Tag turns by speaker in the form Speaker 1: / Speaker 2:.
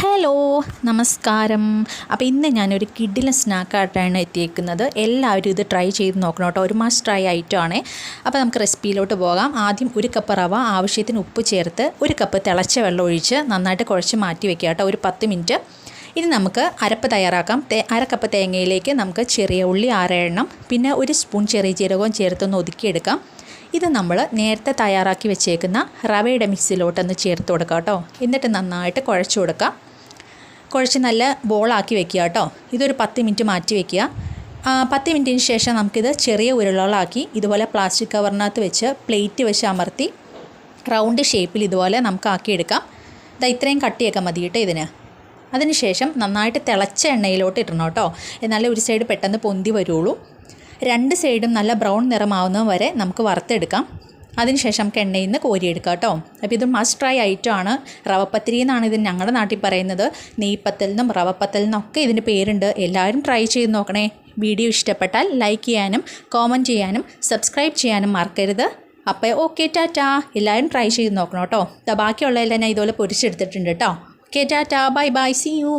Speaker 1: Hello നമസ്കാരം. അപ്പോൾ ഇന്ന് ഞാനൊരു കിഡിലെ സ്നാക്കായിട്ടാണ് എത്തിയേക്കുന്നത്. എല്ലാവരും ഇത് ട്രൈ ചെയ്ത് നോക്കണം കേട്ടോ. ഒരു മസ്റ്റ് ട്രൈ ഐറ്റമാണ്. അപ്പോൾ നമുക്ക് റെസിപ്പിയിലോട്ട് പോകാം. ആദ്യം ഒരു കപ്പ് റവ, ആവശ്യത്തിന് ഉപ്പ് ചേർത്ത് ഒരു കപ്പ് തിളച്ച വെള്ളം ഒഴിച്ച് നന്നായിട്ട് കുഴച്ച് മാറ്റി വെക്കുക കേട്ടോ, ഒരു 10 മിനിറ്റ്. ഇനി നമുക്ക് അരപ്പ് തയ്യാറാക്കാം. അര കപ്പ് തേങ്ങയിലേക്ക് നമുക്ക് ചെറിയ ഉള്ളി 6 എണ്ണം, പിന്നെ ഒരു സ്പൂൺ ചെറിയ ജീരകവും ചേർത്തൊന്ന് ഒതുക്കിയെടുക്കാം. ഇത് നമ്മൾ നേരത്തെ തയ്യാറാക്കി വെച്ചേക്കുന്ന റവയുടെ മിക്സിലോട്ടൊന്ന് ചേർത്ത് കൊടുക്കാം കേട്ടോ. എന്നിട്ട് നന്നായിട്ട് കുഴച്ച് കൊടുക്കാം. കുഴച്ച് നല്ല ബോളാക്കി വെക്കുക കേട്ടോ. ഇതൊരു 10 മിനിറ്റ് മാറ്റി വെക്കുക. 10 മിനിറ്റിന് ശേഷം നമുക്കിത് ചെറിയ ഉരുളകളാക്കി ഇതുപോലെ പ്ലാസ്റ്റിക് കവറിനകത്ത് വെച്ച് പ്ലേറ്റ് വെച്ച് അമർത്തി റൗണ്ട് ഷേപ്പിൽ ഇതുപോലെ നമുക്ക് ആക്കിയെടുക്കാം. ഇത്രയും കട്ടിയൊക്കെ മതി കേട്ടോ ഇതിന്. അതിനുശേഷം നന്നായിട്ട് തിളച്ച എണ്ണയിലോട്ട് ഇടണം കേട്ടോ, എന്നാലേ ഒരു സൈഡ് പെട്ടെന്ന് പൊന്തി വരുള്ളൂ. 2 സൈഡും നല്ല ബ്രൗൺ നിറമാവുന്നത് വരെ നമുക്ക് വറുത്തെടുക്കാം. അതിനുശേഷം നമുക്ക് എണ്ണയിൽ നിന്ന് കോരിയെടുക്കാം കേട്ടോ. അപ്പോൾ ഇത് മസ്റ്റ് ട്രൈ ഐറ്റം ആണ്. റവപ്പത്തിരി എന്നാണ് ഇത് ഞങ്ങളുടെ നാട്ടിൽ പറയുന്നത്. നെയ്പ്പത്തൽ നിന്നും റവപ്പത്തൽ നിന്നൊക്കെ ഇതിൻ്റെ പേരുണ്ട്. എല്ലാവരും ട്രൈ ചെയ്ത് നോക്കണേ. വീഡിയോ ഇഷ്ടപ്പെട്ടാൽ ലൈക്ക് ചെയ്യാനും കോമൻറ്റ് ചെയ്യാനും സബ്സ്ക്രൈബ് ചെയ്യാനും മറക്കരുത്. അപ്പോൾ ഓക്കെ, ടാറ്റാ. എല്ലാവരും ട്രൈ ചെയ്ത് നോക്കണം കേട്ടോ. ബാക്കിയുള്ളതെല്ലാം ഞാൻ ഇതുപോലെ പൊരിച്ചെടുത്തിട്ടുണ്ട് കേട്ടോ. Okay, tata, bye bye, see U.